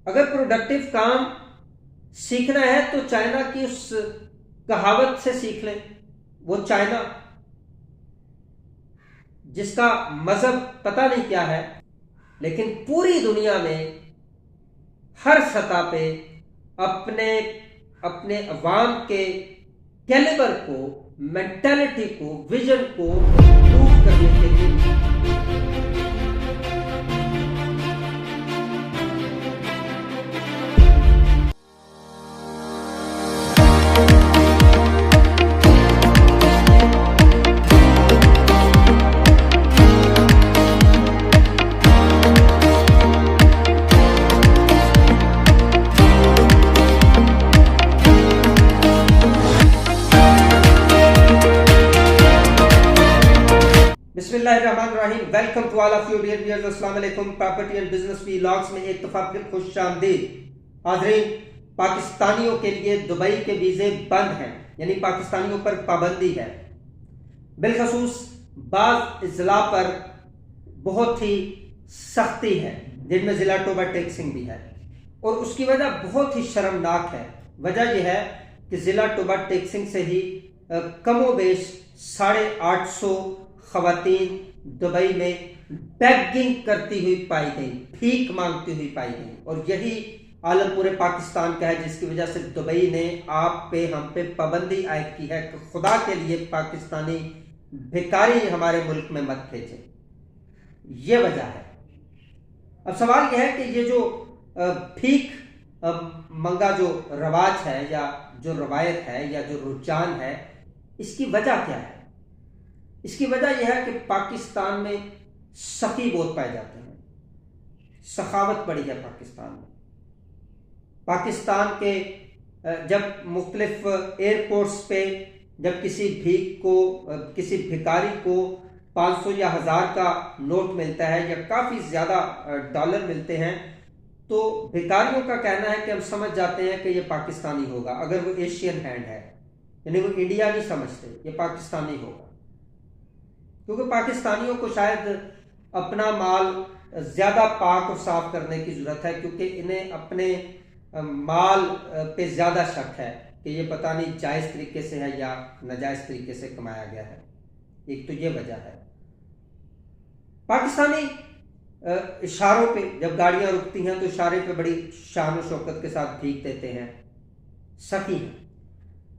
अगर प्रोडक्टिव काम सीखना है तो चाइना की उस कहावत से सीख लें। वो चाइना जिसका मजहब पता नहीं क्या है, लेकिन पूरी दुनिया में हर सतह पे अपने अपने अवाम के कैलिबर को, मेंटालिटी को, विजन को इम्प्रूव करने के लिए बिस्मिल्लाहिर्रहमानिर्रहीम। Welcome to all of you dear viewers. अस्सलाम वालेकुम। प्रॉपर्टी एंड बिजनेस व्लॉग्स में एक दफा फिर खुशामदीद। हाज़रीन, पाकिस्तानियों के लिए दुबई के वीजे बंद हैं, यानी पाकिस्तानियों पर पाबंदी है। बिलखसूस बाज़ इज़ला पर बहुत ही सख्ती है, जिनमें ज़िला टोबा टैक्सिंग भी है, और उसकी वजह बहुत ही शर्मनाक है। वजह यह है कि ज़िला टोबा टैक्सिंग से ही कमोबेश 850 खवातीन दुबई में बैगिंग करती हुई पाई गई, भीख मांगती हुई पाई गई, और यही आलम पूरे पाकिस्तान का है, जिसकी वजह से दुबई ने आप पे हम पे पाबंदी आयद की है कि खुदा के लिए पाकिस्तानी भिखारी हमारे मुल्क में मत भेजें। ये वजह है। अब सवाल यह है कि ये जो भीख मंगा जो रवाज है, या जो रवायत है, या जो रुझान है, इसकी वजह क्या है? इसकी वजह यह है कि पाकिस्तान में सखी बहुत पाए जाते हैं, सखावत बड़ी है पाकिस्तान में। पाकिस्तान के जब मुख्तलिफ एयरपोर्ट्स पे जब किसी भीख को, किसी भिखारी को 500 या 1000 का नोट मिलता है, या काफ़ी ज़्यादा डॉलर मिलते हैं, तो भिखारियों का कहना है कि हम समझ जाते हैं कि ये पाकिस्तानी होगा। अगर वो एशियन हैंड है, यानी वो इंडिया नहीं समझते, ये पाकिस्तानी होगा, क्योंकि पाकिस्तानियों को शायद अपना माल ज़्यादा पाक और साफ करने की ज़रूरत है, क्योंकि इन्हें अपने माल पे ज़्यादा शक है कि ये पता नहीं जायज़ तरीके से है या नाजायज़ तरीके से कमाया गया है। एक तो ये वजह है। पाकिस्तानी इशारों पे जब गाड़ियाँ रुकती हैं तो इशारे पे बड़ी शान और शौकत के साथ भीख देते हैं, सखी हैं।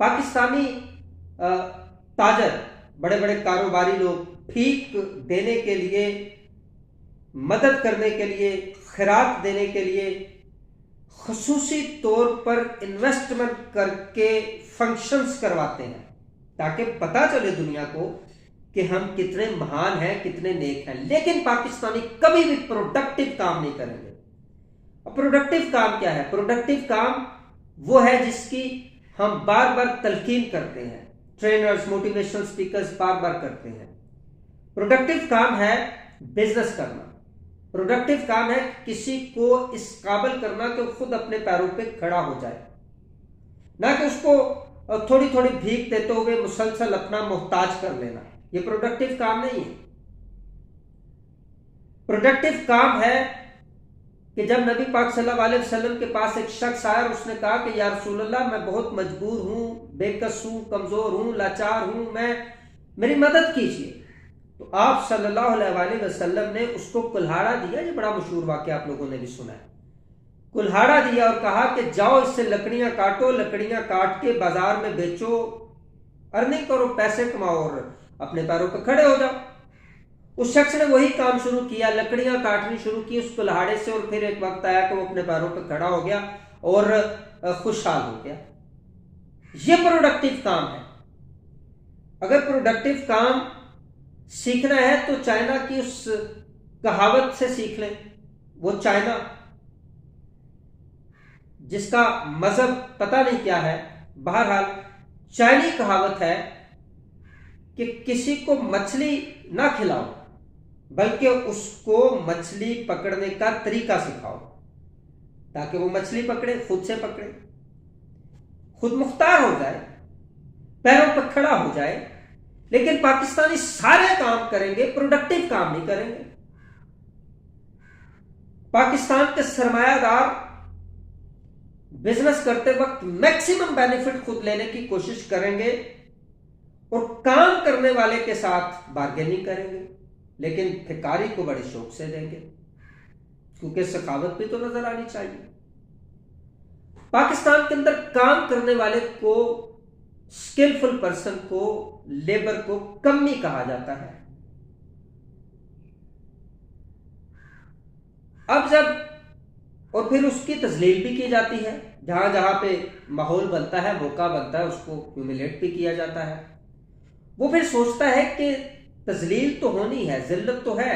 पाकिस्तानी ताजर, बड़े बड़े कारोबारी लोग भीख देने के लिए, मदद करने के लिए, खैरात देने के लिए खुसूसी तौर पर इन्वेस्टमेंट करके फंक्शंस करवाते हैं, ताकि पता चले दुनिया को कि हम कितने महान हैं, कितने नेक हैं। लेकिन पाकिस्तानी कभी भी प्रोडक्टिव काम नहीं करेंगे। अब प्रोडक्टिव काम क्या है? प्रोडक्टिव काम वो है जिसकी हम बार बार तलकीन करते हैं, ट्रेनर्स, मोटिवेशनल स्पीकर्स बार बार करते हैं। प्रोडक्टिव काम है बिजनेस करना। प्रोडक्टिव काम है किसी को इस काबिल करना कि खुद अपने पैरों पे खड़ा हो जाए, ना कि उसको थोड़ी थोड़ी भीख देते हुए मुसलसल अपना मोहताज कर लेना। ये प्रोडक्टिव काम नहीं है। प्रोडक्टिव काम है कि जब नबी पाक सल्लल्लाहु अलैहि वसल्लम के पास एक शख्स आया और उसने कहा कि या रसूल अल्लाह, मैं बहुत मजबूर हूं, बेकस हूं, कमजोर हूं, लाचार हूं, मेरी मदद कीजिए। तो आप सल्लल्लाहु अलैहि वसल्लम ने उसको कुल्हाड़ा दिया। ये बड़ा मशहूर वाक़या आप लोगों ने भी सुना है। कुल्हाड़ा दिया और कहा कि जाओ इससे लकड़ियां काटो, लकड़ियां काट के बाजार में बेचो, अर्निंग करो, पैसे कमाओ और अपने पैरों पर खड़े हो जाओ। उस शख्स ने वही काम शुरू किया, लकड़ियां काटनी शुरू की उस कुल्हाड़े से, और फिर एक वक्त आया कि वो अपने पैरों पर खड़ा हो गया और खुशहाल हो गया। ये प्रोडक्टिव काम है। अगर प्रोडक्टिव काम सीखना है तो चाइना की उस कहावत से सीख लें। वो चाइना जिसका मजहब पता नहीं क्या है, बहरहाल चाइनी कहावत है कि किसी को मछली ना खिलाओ, बल्कि उसको मछली पकड़ने का तरीका सिखाओ, ताकि वो मछली पकड़े, खुद से पकड़े, खुद मुख्तार हो जाए, पैरों पर खड़ा हो जाए। लेकिन पाकिस्तानी सारे काम करेंगे, प्रोडक्टिव काम नहीं करेंगे। पाकिस्तान के सरमायादार बिजनेस करते वक्त मैक्सिमम बेनिफिट खुद लेने की कोशिश करेंगे और काम करने वाले के साथ बार्गेनिंग करेंगे, लेकिन भिखारी को बड़े शौक से देंगे, क्योंकि सखावत भी तो नजर आनी चाहिए। पाकिस्तान के अंदर काम करने वाले को, स्किलफुल पर्सन को, लेबर को कमी कहा जाता है। अब जब और फिर उसकी तजलील भी की जाती है, जहां जहां पे माहौल बनता है, मौका बनता है, उसको ह्यूमिलेट भी किया जाता है। वो फिर सोचता है कि तजलील तो होनी है, जिल्लत तो है,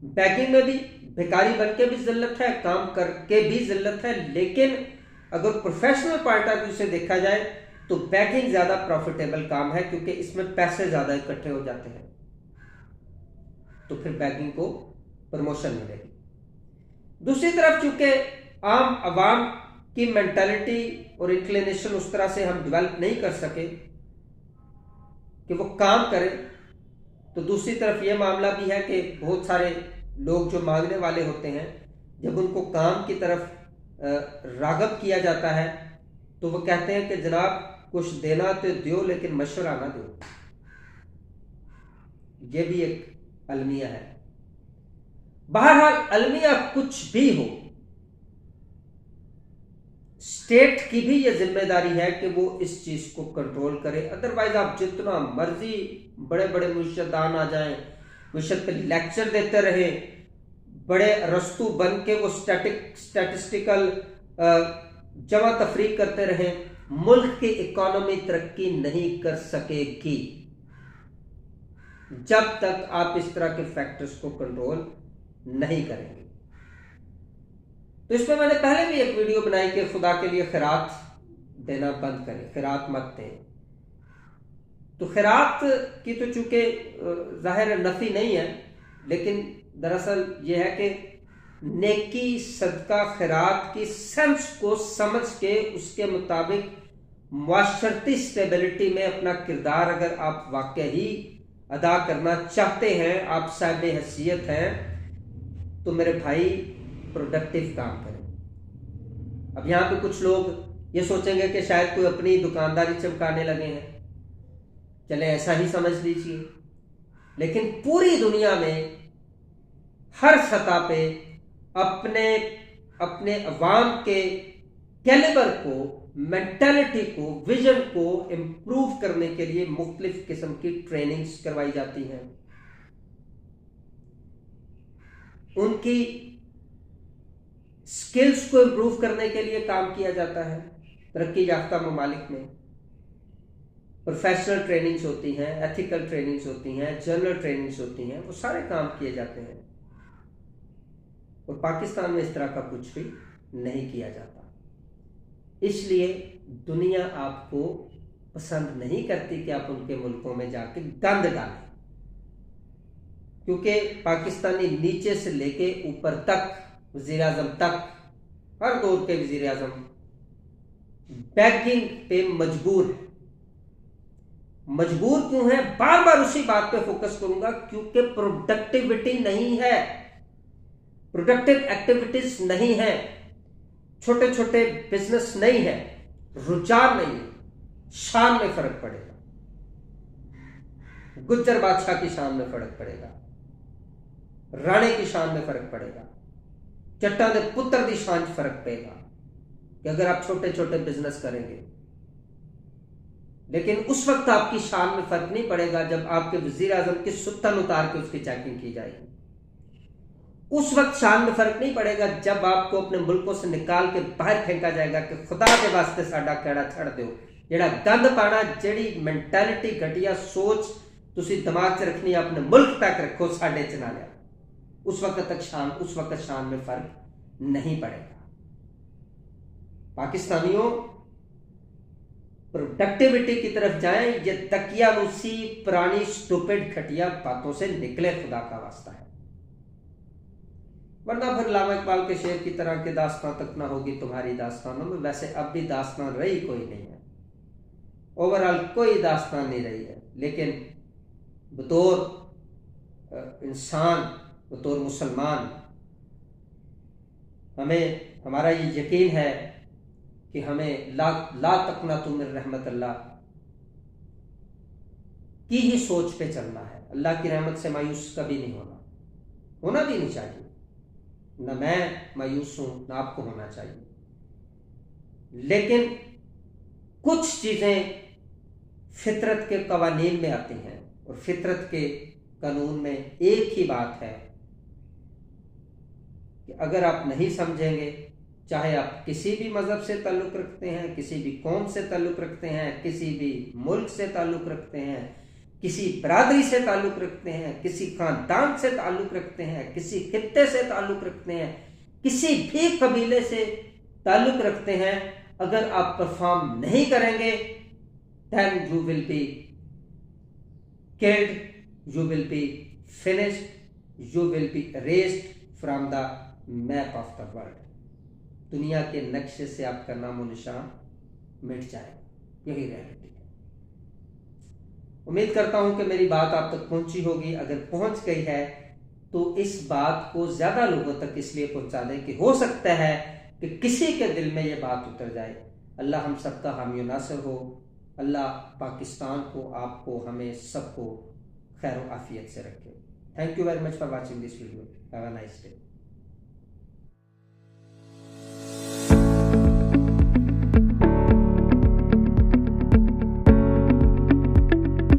बैगिंग में भी, भिखारी बन के भी जिल्लत है, काम करके भी जिल्लत है, लेकिन अगर प्रोफेशनल पॉइंट ऑफ व्यू से देखा जाए तो बैगिंग ज्यादा प्रॉफिटेबल काम है, क्योंकि इसमें पैसे ज्यादा इकट्ठे हो जाते हैं, तो फिर बैगिंग को प्रमोशन मिलेगी। दूसरी तरफ चूंकि आम आवाम की मेंटालिटी और इंक्लिनेशन उस तरह से हम डेवलप नहीं कर सके कि वो काम करें, तो दूसरी तरफ ये मामला भी है कि बहुत सारे लोग जो मांगने वाले होते हैं, जब उनको काम की तरफ रागब किया जाता है तो वो कहते हैं कि जनाब कुछ देना तो दो, लेकिन मशवरा ना दो। ये भी एक अलमिया है। बहरहाल अलमिया कुछ भी हो, स्टेट की भी यह जिम्मेदारी है कि वो इस चीज को कंट्रोल करे। अदरवाइज आप जितना मर्जी बड़े बड़े मुर्शिदान आ जाएं, मुर्शिद पे लेक्चर देते रहे, बड़े रस्तू बन के वो स्टैटिस्टिकल जमा तफरीक करते रहे, मुल्क की इकोनॉमी तरक्की नहीं कर सकेगी जब तक आप इस तरह के फैक्टर्स को कंट्रोल नहीं करेंगे। तो इसमें मैंने पहले भी एक वीडियो बनाई कि खुदा के लिए खैरात देना बंद करें, खैरात मत दें। तो खैरात की तो चूंकि जाहिर नफी नहीं है, लेकिन दरअसल यह है कि नेकी, सदका, खैरात की सेंस को समझ के उसके मुताबिक मुआशरती स्टेबिलिटी में अपना किरदार अगर आप वाकई अदा करना चाहते हैं, आप साहिब हैसियत हैं, तो मेरे भाई प्रोडक्टिव काम करें। अब यहां पे कुछ लोग ये सोचेंगे कि शायद कोई अपनी दुकानदारी चमकाने लगे हैं, चले ऐसा ही समझ लीजिए, लेकिन पूरी दुनिया में हर सतह पे अपने अपने अवाम के कैलिबर को, मेंटालिटी को, विजन को इंप्रूव करने के लिए मुख्तलिफ किस्म की ट्रेनिंग्स करवाई जाती हैं। उनकी स्किल्स को इंप्रूव करने के लिए काम किया जाता है। तरक्की याफ्ता ममालिक में प्रोफेशनल ट्रेनिंग्स होती हैं, एथिकल ट्रेनिंग्स होती हैं, जर्नल ट्रेनिंग्स होती हैं, वो सारे काम किए जाते हैं। और पाकिस्तान में इस तरह का कुछ भी नहीं किया जाता, इसलिए दुनिया आपको पसंद नहीं करती कि आप उनके मुल्कों में जाके गंद डालें, क्योंकि पाकिस्तानी नीचे से लेके ऊपर तक, वजीर आजम तक, हर दौर के वजीर आजम बैगिंग पे मजबूर है। मजबूर क्यों है? बार बार उसी बात पे फोकस करूंगा, क्योंकि प्रोडक्टिविटी नहीं है, प्रोडक्टिव एक्टिविटीज नहीं है, छोटे छोटे बिजनेस नहीं है, रुझान नहीं है, शान में फर्क पड़ेगा, गुज्जर बादशाह की शान में फर्क पड़ेगा, राणे की शान में फर्क पड़ेगा, चट्टा दे पुत्र की शान फर्क पड़ेगा कि अगर आप छोटे छोटे बिजनेस करेंगे। लेकिन उस वक्त आपकी शान में फर्क नहीं पड़ेगा जब आपके वजीर आजम की सुत्तन उतार के उसकी चेकिंग की जाएगी। उस वक्त शान में फर्क नहीं पड़ेगा जब आपको अपने मुल्कों से निकाल के बाहर फेंका जाएगा कि खुदा के वास्ते साडा केड़ा छड़ दो, जेड़ा गंद पाना, जेड़ी मेंटालिटी घटिया सोच तुसी दिमाग च रखनी अपने मुल्क तक रखो, साडे च ना लिया। उस वक्त शान में फर्क नहीं पड़ेगा। पाकिस्तानियों, प्रोडक्टिविटी की तरफ जाएं, ये तकियानुसी पुरानी स्टूपिड घटिया बातों से निकले, खुदा का वास्ता है, वरना फिर अल्लामा इकबाल के शेर की तरह के दास्तां तक ना होगी तुम्हारी दास्तानों में। वैसे अब भी दास्तान रही कोई नहीं है, ओवरऑल कोई दास्तान नहीं रही है, लेकिन बतौर इंसान, बतौर मुसलमान, हमें हमारा ये यकीन है कि हमें ला तक़नतु मिन रहमतिल्लाह की ही सोच पे चलना है। अल्लाह की रहमत से मायूस कभी नहीं होना भी नहीं चाहिए। न मैं मायूस हूं, न आपको होना चाहिए। लेकिन कुछ चीजें फितरत के कवानीन में आती हैं, और फितरत के कानून में एक ही बात है कि अगर आप नहीं समझेंगे, चाहे आप किसी भी मजहब से ताल्लुक़ रखते हैं, किसी भी कौम से ताल्लुक़ रखते हैं, किसी भी मुल्क से ताल्लुक़ रखते हैं, किसी बरादरी से ताल्लुक़ रखते हैं, किसी खानदान से ताल्लुक़ रखते हैं, किसी खित्ते से ताल्लुक़ रखते हैं, किसी भी कबीले से ताल्लुक़ रखते हैं, अगर आप परफॉर्म नहीं करेंगे, then you will be killed, you will be finished, you will be erased from the map of the world. दुनिया के नक्शे से आपका नामो निशान मिट जाए, यही रियलिटी है। उम्मीद करता हूं कि मेरी बात आप तक पहुंची होगी। अगर पहुंच गई है तो इस बात को ज्यादा लोगों तक इसलिए पहुंचा दें कि हो सकता है कि किसी के दिल में यह बात उतर जाए। अल्लाह हम सबका हामी नासिर हो। अल्लाह पाकिस्तान को, आपको, हमें सबको खैर आफियत से रखे। Thank you very much for watching this video. Have a nice day.